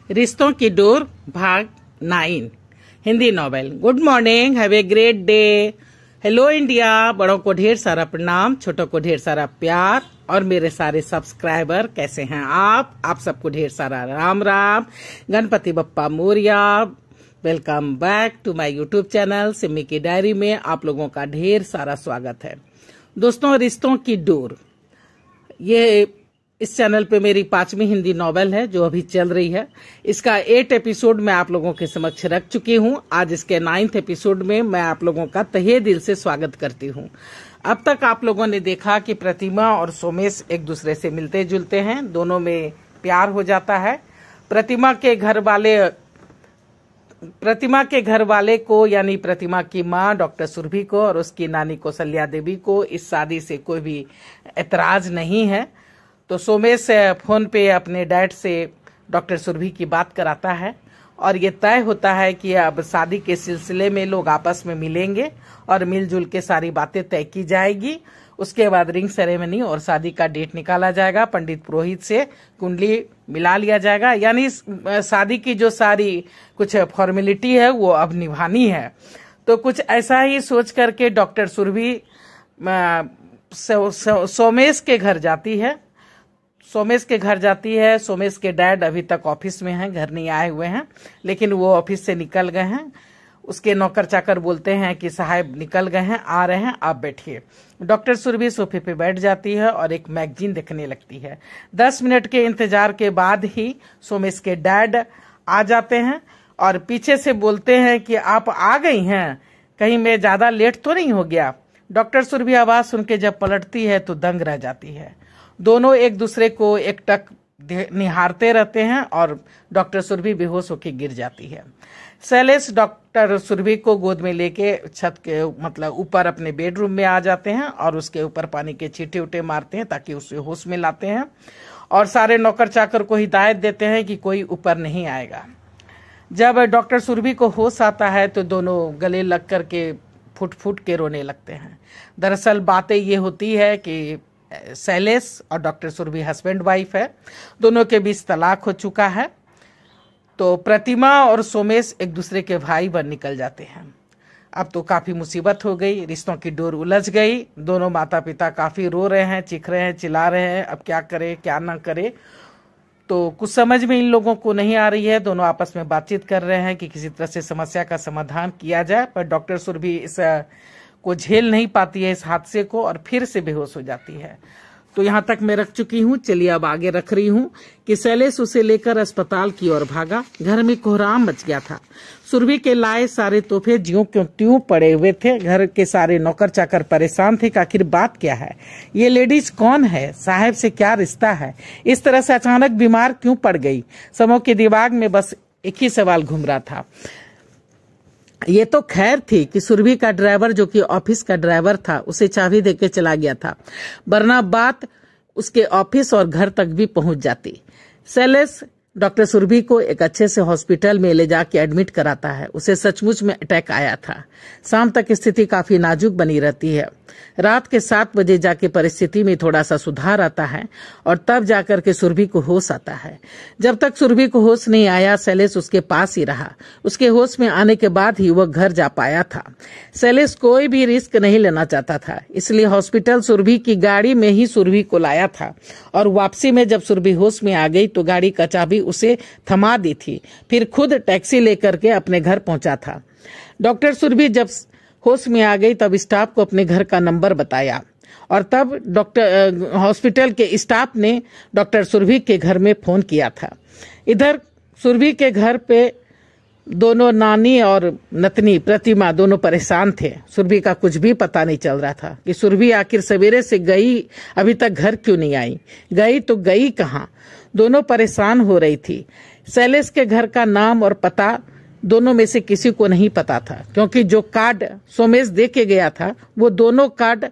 रिश्तों की डोर भाग 9 Hindi novel. Good morning, have a great day. Hello India. बड़ों को ढेर सारा प्रणाम, छोटों को ढेर सारा प्यार और मेरे सारे सब्सक्राइबर कैसे हैं आप सबको ढेर सारा Ram Ram. Ganpati Bappa Morya. Welcome back to my YouTube channel Simi की डायरी में आप लोगों का ढेर सारा स्वागत है। दोस्तों, रिश्तों की डोर, ये इस चैनल पे मेरी 5वीं हिंदी नॉवेल है जो अभी चल रही है। इसका 8 एपिसोड मैं आप लोगों के समक्ष रख चुकी हूँ। आज इसके 9th एपिसोड में मैं आप लोगों का तहे दिल से स्वागत करती हूँ। अब तक आप लोगों ने देखा कि प्रतिमा और सोमेश एक दूसरे से मिलते जुलते हैं, दोनों में प्यार हो जाता है। प्रतिमा के घर वाले को यानी प्रतिमा की माँ डॉक्टर सुरभि को और उसकी नानी कौशल्या देवी को इस शादी से कोई भी एतराज नहीं है। तो सोमेश फोन पे अपने डैड से डॉक्टर सुरभि की बात कराता है और ये तय होता है कि अब शादी के सिलसिले में लोग आपस में मिलेंगे और मिलजुल के सारी बातें तय की जाएगी। उसके बाद रिंग सेरेमनी और शादी का डेट निकाला जाएगा। पंडित पुरोहित से कुंडली मिला लिया जाएगा, यानी शादी की जो सारी कुछ फॉर्मेलिटी है वो अब निभानी है। तो कुछ ऐसा ही सोच करके डॉक्टर सुरभि सोमेश के घर जाती है। सोमेश के डैड अभी तक ऑफिस में हैं, घर नहीं आए हुए हैं, लेकिन वो ऑफिस से निकल गए हैं। उसके नौकर चाकर बोलते हैं कि साहब निकल गए हैं, आ रहे हैं, आप बैठिए। डॉक्टर सुरभि सोफे पे बैठ जाती है और एक मैगजीन देखने लगती है। 10 मिनट के इंतजार के बाद ही सोमेश के डैड आ जाते हैं और पीछे से बोलते हैं कि आप आ गई हैं, कहीं मैं ज्यादा लेट तो नहीं हो गया। डॉक्टर सुरभि आवाज सुन के जब पलटती है तो दंग रह जाती है। दोनों एक दूसरे को एकटक निहारते रहते हैं और डॉक्टर सुरभि बेहोश होकर गिर जाती है। शैलेश डॉक्टर सुरभि को गोद में लेके छत के ऊपर अपने बेडरूम में आ जाते हैं और उसके ऊपर पानी के छींटे उटे मारते हैं ताकि उसे होश में लाते हैं और सारे नौकर चाकर को हिदायत देते हैं कि कोई ऊपर नहीं आएगा। जब डॉक्टर सुरभि को होश आता है तो दोनों गले लग करके फुट फुट के रोने लगते हैं। दरअसल बातें ये होती है कि शैलेश और डॉक्टर सुरभि हस्बैंड वाइफ है, दोनों के बीच तलाक हो चुका है। तो प्रतिमा और सोमेश एक दूसरे के भाई बन निकल जाते हैं। अब तो काफी मुसीबत हो गई, रिश्तों की डोर उलझ गई। दोनों माता पिता काफी रो रहे हैं, चीख रहे हैं, चिल्ला रहे हैं, अब क्या करे क्या ना करे। तो कुछ समझ में इन लोगों को नहीं आ रही है। दोनों आपस में बातचीत कर रहे हैं कि किसी तरह से समस्या का समाधान किया जाए, पर डॉक्टर सुरभि इस को झेल नहीं पाती है इस हादसे को और फिर से बेहोश हो जाती है। तो यहाँ तक मैं रख चुकी हूँ, चलिए अब आगे रख रही हूँ कि शैलेश उसे लेकर अस्पताल की ओर भागा। घर में कोहराम मच गया था। सुरभि के लाए सारे तोहफे ज्यों क्यों त्यों पड़े हुए थे। घर के सारे नौकर चाकर परेशान थे कि आखिर बात क्या है, ये लेडीज कौन है, साहब से क्या रिश्ता है, इस तरह से अचानक बीमार क्यों पड़ गई। समूह के दिमाग में बस एक ही सवाल घूम रहा था। ये तो खैर थी कि सुरभि का ड्राइवर जो कि ऑफिस का ड्राइवर था उसे चाबी देके चला गया था, वरना बात उसके ऑफिस और घर तक भी पहुंच जाती। शैलेश डॉक्टर सुरभि को एक अच्छे से हॉस्पिटल में ले जाके एडमिट कराता है। उसे सचमुच में अटैक आया था। शाम तक स्थिति काफी नाजुक बनी रहती है। रात के 7 बजे जाके परिस्थिति में थोड़ा सा सुधार आता है और तब जाकर के सुरभि को होश आता है। जब तक सुरभि को होश नहीं आया शैलेश उसके पास ही रहा। उसके होश में आने के बाद ही वह घर जा पाया था। शैलेश कोई भी रिस्क नहीं लेना चाहता था, इसलिए हॉस्पिटल सुरभि की गाड़ी में ही सुरभि को लाया था और वापसी में जब सुरभि होश में आ गई तो गाड़ी का चाबी उसे थमा दी थी, फिर खुद टैक्सी लेकर के अपने घर पहुंचा था। डॉक्टर सुरभि जब होश में आ गई तब स्टाफ को अपने घर का नंबर बताया और तब हॉस्पिटल के स्टाफ ने डॉक्टर सुरभि के घर में फोन किया था। इधर सुरभि के घर पे दोनों नानी और नतनी प्रतिमा दोनों परेशान थे। सुरभि का कुछ भी पता नहीं चल रहा था कि सुरभि आखिर सवेरे से गई, अभी तक घर क्यों नहीं आई, गई तो गई कहाँ। दोनों परेशान हो रही थी। शैलेश के घर का नाम और पता दोनों में से किसी को नहीं पता था, क्योंकि जो कार्ड सोमेश दे के गया था वो दोनों कार्ड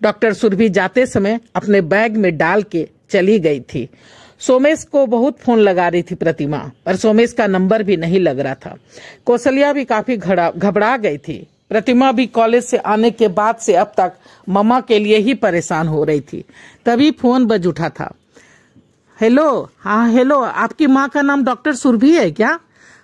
डॉक्टर सुरभि जाते समय अपने बैग में डाल के चली गई थी। सोमेश को बहुत फोन लगा रही थी प्रतिमा, पर सोमेश का नंबर भी नहीं लग रहा था। कौशल्या भी काफी घबरा गई थी। प्रतिमा भी कॉलेज से आने के बाद से अब तक मम्मा के लिए ही परेशान हो रही थी। तभी फोन बज उठा था। हेलो, हाँ हेलो, आपकी माँ का नाम डॉक्टर सुरभि है क्या?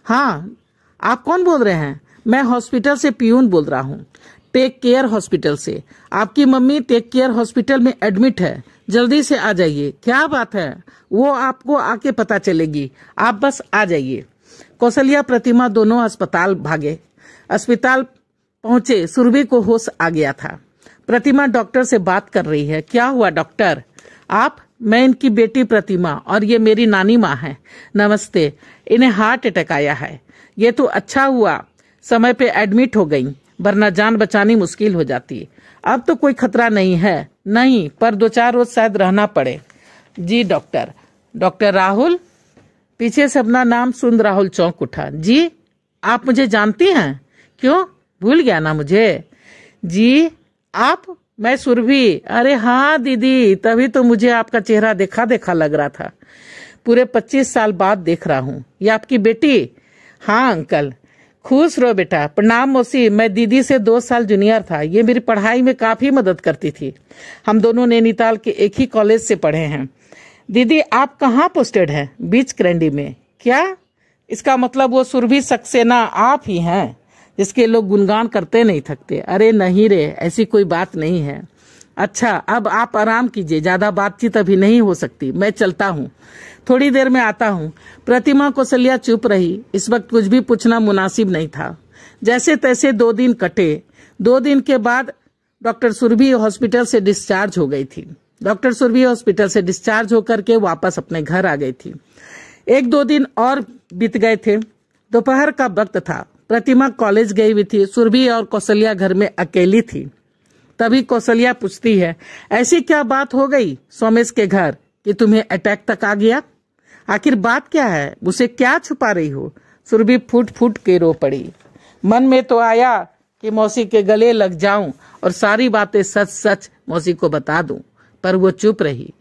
हाँ, आप कौन बोल रहे हैं? मैं हॉस्पिटल से पियून बोल रहा हूँ, टेक केयर हॉस्पिटल से। आपकी मम्मी टेक केयर हॉस्पिटल में एडमिट है, जल्दी से आ जाइए। क्या बात है? वो आपको आके पता चलेगी, आप बस आ जाइए। कौशल्या प्रतिमा दोनों अस्पताल भागे। अस्पताल पहुंचे, सुरभि को होश आ गया था। प्रतिमा डॉक्टर से बात कर रही है। क्या हुआ डॉक्टर? आप? मैं इनकी बेटी प्रतिमा और ये मेरी नानी माँ है। नमस्ते। इन्हें हार्ट अटैक आया है। ये तो अच्छा हुआ समय पे एडमिट हो गई, वरना जान बचानी मुश्किल हो जाती। अब तो कोई खतरा नहीं है। नहीं, पर 2-4 रोज शायद रहना पड़े। जी डॉक्टर। डॉक्टर राहुल? पीछे से अपना नाम सुन राहुल चौंक उठा। जी, आप मुझे जानती हैं? क्यों, भूल गया ना मुझे? जी आप? मैं सुरभि। अरे हाँ दीदी, तभी तो मुझे आपका चेहरा देखा देखा लग रहा था। पूरे 25 साल बाद देख रहा हूँ। ये आपकी बेटी? हाँ अंकल। खुश रहो बेटा। प्रणाम मौसी, मैं दीदी से 2 साल जूनियर था। ये मेरी पढ़ाई में काफी मदद करती थी। हम दोनों नैनीताल के एक ही कॉलेज से पढ़े हैं। दीदी आप कहाँ पोस्टेड हैं? बीच करंडी में। क्या? इसका मतलब वो सुरभि सक्सेना आप ही हैं, जिसके लोग गुणगान करते नहीं थकते। अरे नहीं रे, ऐसी कोई बात नहीं है। अच्छा, अब आप आराम कीजिए, ज्यादा बातचीत अभी नहीं हो सकती। मैं चलता हूँ, थोड़ी देर में आता हूँ। प्रतिमा कौशल्या चुप रही। इस वक्त कुछ भी पूछना मुनासिब नहीं था। जैसे तैसे 2 दिन कटे। 2 दिन के बाद डॉक्टर सुरभि हॉस्पिटल से डिस्चार्ज हो गई थी। डॉक्टर सुरभि हॉस्पिटल से डिस्चार्ज होकर के वापस अपने घर आ गई थी। 1-2 दिन और बीत गए थे। दोपहर का वक्त था। प्रतिमा कॉलेज गई हुई थी। सुरभि और कौशल्या घर में अकेली थी। तभी कौशल्या पूछती है, ऐसी क्या बात हो गई सोमेश के घर कि तुम्हें अटैक तक आ गया? आखिर बात क्या है? उसे क्या छुपा रही हो? सुरभि फूट फूट के रो पड़ी। मन में तो आया कि मौसी के गले लग जाऊं और सारी बातें सच सच मौसी को बता दूं, पर वो चुप रही।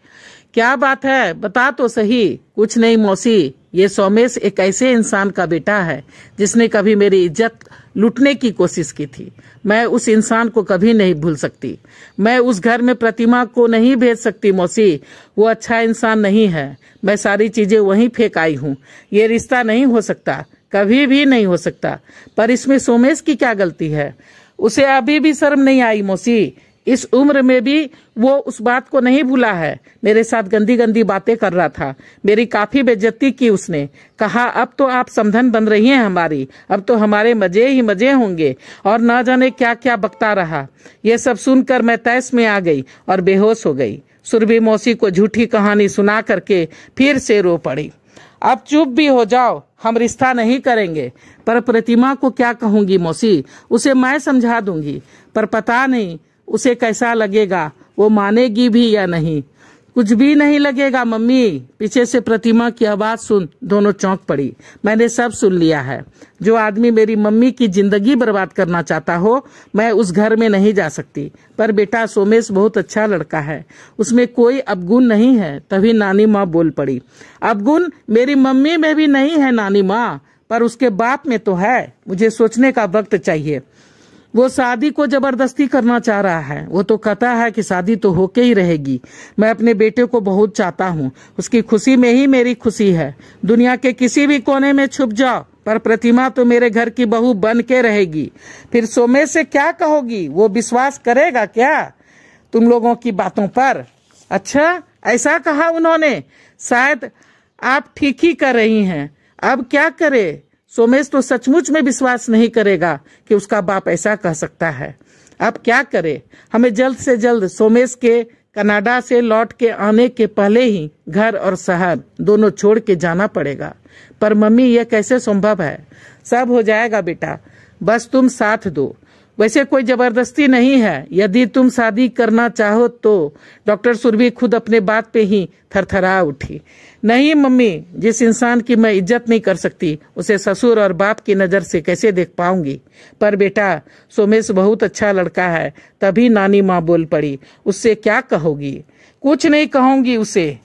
क्या बात है, बता तो सही। कुछ नहीं मौसी, ये सोमेश एक ऐसे इंसान का बेटा है जिसने कभी मेरी इज्जत लूटने की कोशिश की थी। मैं उस इंसान को कभी नहीं भूल सकती। मैं उस घर में प्रतिमा को नहीं भेज सकती मौसी। वो अच्छा इंसान नहीं है। मैं सारी चीजें वहीं फेंक आई हूँ। ये रिश्ता नहीं हो सकता, कभी भी नहीं हो सकता। पर इसमें सोमेश की क्या गलती है? उसे अभी भी शर्म नहीं आई मौसी। इस उम्र में भी वो उस बात को नहीं भूला है। मेरे साथ गंदी गंदी बातें कर रहा था। मेरी काफी बेइज्जती की उसने। कहा अब तो आप समधन बन रही हैं हमारी, अब तो हमारे मजे ही मजे होंगे। और न जाने क्या क्या बकता रहा। ये सब सुनकर मैं तैस में आ गई और बेहोश हो गई। सुरभि मौसी को झूठी कहानी सुना करके फिर से रो पड़ी। अब चुप भी हो जाओ, हम रिश्ता नहीं करेंगे। पर प्रतिमा को क्या कहूंगी मौसी? उसे मैं समझा दूंगी, पर पता नहीं उसे कैसा लगेगा। वो मानेगी भी या नहीं? कुछ भी नहीं लगेगा मम्मी। पीछे से प्रतिमा की आवाज सुन दोनों चौंक पड़ी। मैंने सब सुन लिया है। जो आदमी मेरी मम्मी की जिंदगी बर्बाद करना चाहता हो, मैं उस घर में नहीं जा सकती। पर बेटा सोमेश बहुत अच्छा लड़का है, उसमें कोई अवगुण नहीं है। तभी नानी माँ बोल पड़ी। अवगुण मेरी मम्मी में भी नहीं है नानी माँ, पर उसके बाप में तो है। मुझे सोचने का वक्त चाहिए। वो शादी को जबरदस्ती करना चाह रहा है। वो तो कहता है कि शादी तो होके ही रहेगी। मैं अपने बेटे को बहुत चाहता हूँ। उसकी खुशी में ही मेरी खुशी है। दुनिया के किसी भी कोने में छुप जाओ, पर प्रतिमा तो मेरे घर की बहू बन के रहेगी। फिर सोमेश से क्या कहोगी? वो विश्वास करेगा क्या तुम लोगों की बातों पर? अच्छा, ऐसा कहा उन्होंने? शायद आप ठीक ही कर रही हैं। अब क्या करे? सोमेश तो सचमुच में विश्वास नहीं करेगा कि उसका बाप ऐसा कह सकता है। अब क्या करे? हमें जल्द से जल्द सोमेश के कनाडा से लौट के आने के पहले ही घर और शहर दोनों छोड़ के जाना पड़ेगा। पर मम्मी, यह कैसे संभव है? सब हो जाएगा बेटा, बस तुम साथ दो। वैसे कोई जबरदस्ती नहीं है। यदि तुम शादी करना चाहो तो। डॉक्टर सुरभि खुद अपने बात पे ही थरथरा उठी। नहीं मम्मी, जिस इंसान की मैं इज्जत नहीं कर सकती, उसे ससुर और बाप की नजर से कैसे देख पाऊंगी? पर बेटा, सोमेश बहुत अच्छा लड़का है। तभी नानी माँ बोल पड़ी। उससे क्या कहोगी? कुछ नहीं कहूंगी उसे।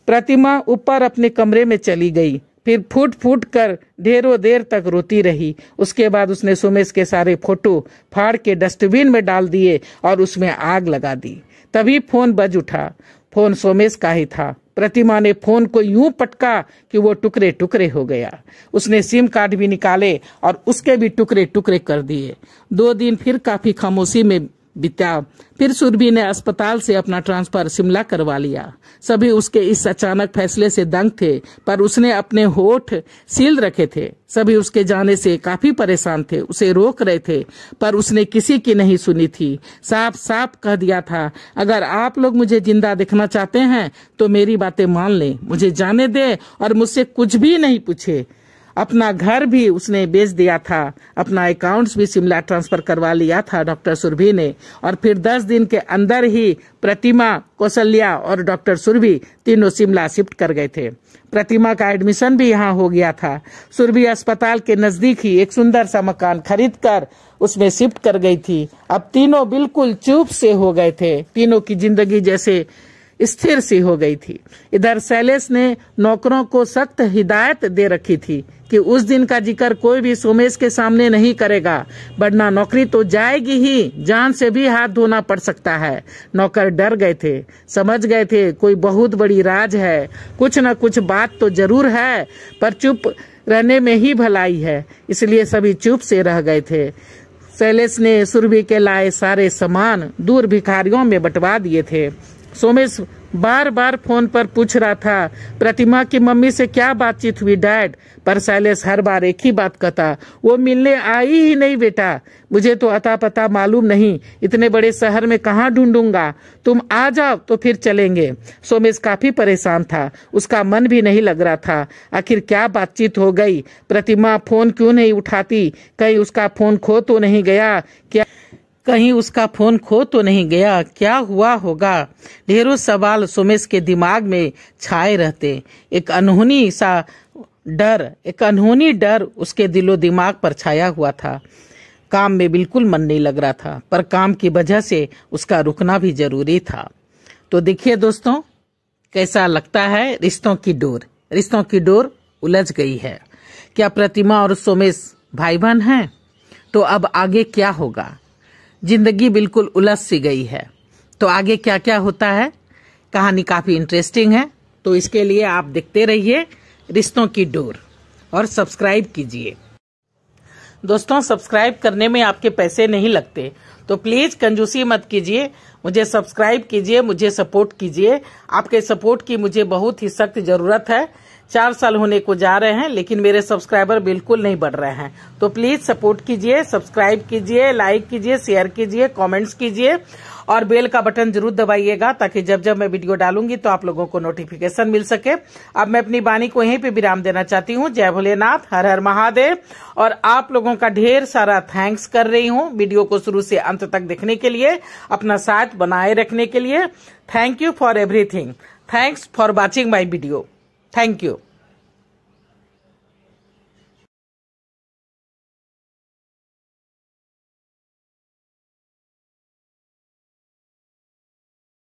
प्रतिमा ऊपर अपने कमरे में चली गई। फिर फूट फूट कर ढेरों देर तक रोती रही। उसके बाद उसने सोमेश के सारे फोटो फाड़ के डस्टबिन में डाल दिए और उसमें आग लगा दी। तभी फोन बज उठा। फोन सोमेश का ही था। प्रतिमा ने फोन को यूं पटका कि वो टुकड़े टुकड़े हो गया। उसने सिम कार्ड भी निकाले और उसके भी टुकड़े टुकड़े कर दिए। 2 दिन फिर काफी खामोशी में बिता। फिर सुरभि ने अस्पताल से अपना ट्रांसफर शिमला करवा लिया। सभी उसके इस अचानक फैसले से दंग थे, पर उसने अपने होठ सील रखे थे। सभी उसके जाने से काफी परेशान थे, उसे रोक रहे थे, पर उसने किसी की नहीं सुनी थी। साफ साफ कह दिया था, अगर आप लोग मुझे जिंदा देखना चाहते हैं तो मेरी बातें मान लें, मुझे जाने दे और मुझसे कुछ भी नहीं पूछे। अपना घर भी उसने बेच दिया था, अपना अकाउंट्स भी शिमला ट्रांसफर करवा लिया था डॉक्टर सुरभि ने। और फिर 10 दिन के अंदर ही प्रतिमा, कौशल्या और डॉक्टर सुरभि तीनों शिमला शिफ्ट कर गए थे। प्रतिमा का एडमिशन भी यहाँ हो गया था। सुरभि अस्पताल के नजदीक ही एक सुंदर सा मकान खरीद कर उसमें शिफ्ट कर गई थी। अब तीनों बिल्कुल चुप से हो गए थे, तीनों की जिंदगी जैसे स्थिर सी हो गई थी। इधर शैलेश ने नौकरों को सख्त हिदायत दे रखी थी कि उस दिन का जिक्र कोई भी सोमेश के सामने नहीं करेगा, वरना नौकरी तो जाएगी ही, जान से भी हाथ धोना पड़ सकता है। नौकर डर गए थे, समझ गए थे कोई बहुत बड़ी राज है, कुछ न कुछ बात तो जरूर है, पर चुप रहने में ही भलाई है, इसलिए सभी चुप से रह गए थे। शैलेश ने सुरभि के लाए सारे सामान दूर भिखारियों में बंटवा दिए थे। सोमेश बार बार फोन पर पूछ रहा था, प्रतिमा की मम्मी से क्या बातचीत हुई डैड? पर शैलेश हर बार एक ही बात कहता, वो मिलने आई ही नहीं बेटा, मुझे तो अता पता मालूम नहीं, इतने बड़े शहर में कहाँ ढूंढूंगा, तुम आ जाओ तो फिर चलेंगे। सोमेश काफी परेशान था, उसका मन भी नहीं लग रहा था। आखिर क्या बातचीत हो गई? प्रतिमा फोन क्यों नहीं उठाती? कहीं उसका फोन खो तो नहीं गया? क्या हुआ होगा? ढेरों सवाल सोमेश के दिमाग में छाए रहते। एक अनहोनी डर उसके दिलो दिमाग पर छाया हुआ था। काम में बिल्कुल मन नहीं लग रहा था, पर काम की वजह से उसका रुकना भी जरूरी था। तो देखिए दोस्तों, कैसा लगता है रिश्तों की डोर उलझ गई है। क्या प्रतिमा और सोमेश भाई बहन हैं? तो अब आगे क्या होगा? जिंदगी बिल्कुल उलझ सी गई है। तो आगे क्या क्या होता है? कहानी काफी इंटरेस्टिंग है, तो इसके लिए आप देखते रहिए रिश्तों की डोर और सब्सक्राइब कीजिए। दोस्तों, सब्सक्राइब करने में आपके पैसे नहीं लगते, तो प्लीज कंजूसी मत कीजिए, मुझे सब्सक्राइब कीजिए, मुझे सपोर्ट कीजिए। आपके सपोर्ट की मुझे बहुत ही सख्त जरूरत है। 4 साल होने को जा रहे हैं, लेकिन मेरे सब्सक्राइबर बिल्कुल नहीं बढ़ रहे हैं। तो प्लीज सपोर्ट कीजिए, सब्सक्राइब कीजिए, लाइक कीजिए, शेयर कीजिए, कमेंट्स कीजिए और बेल का बटन जरूर दबाइएगा, ताकि जब जब मैं वीडियो डालूंगी तो आप लोगों को नोटिफिकेशन मिल सके। अब मैं अपनी वाणी को यहीं पे विराम देना चाहती हूँ। जय भोलेनाथ, हर हर महादेव। और आप लोगों का ढेर सारा थैंक्स कर रही हूँ वीडियो को शुरू से अंत तक देखने के लिए, अपना साथ बनाए रखने के लिए। Thank you for everything. Thanks for watching my video. Thank you.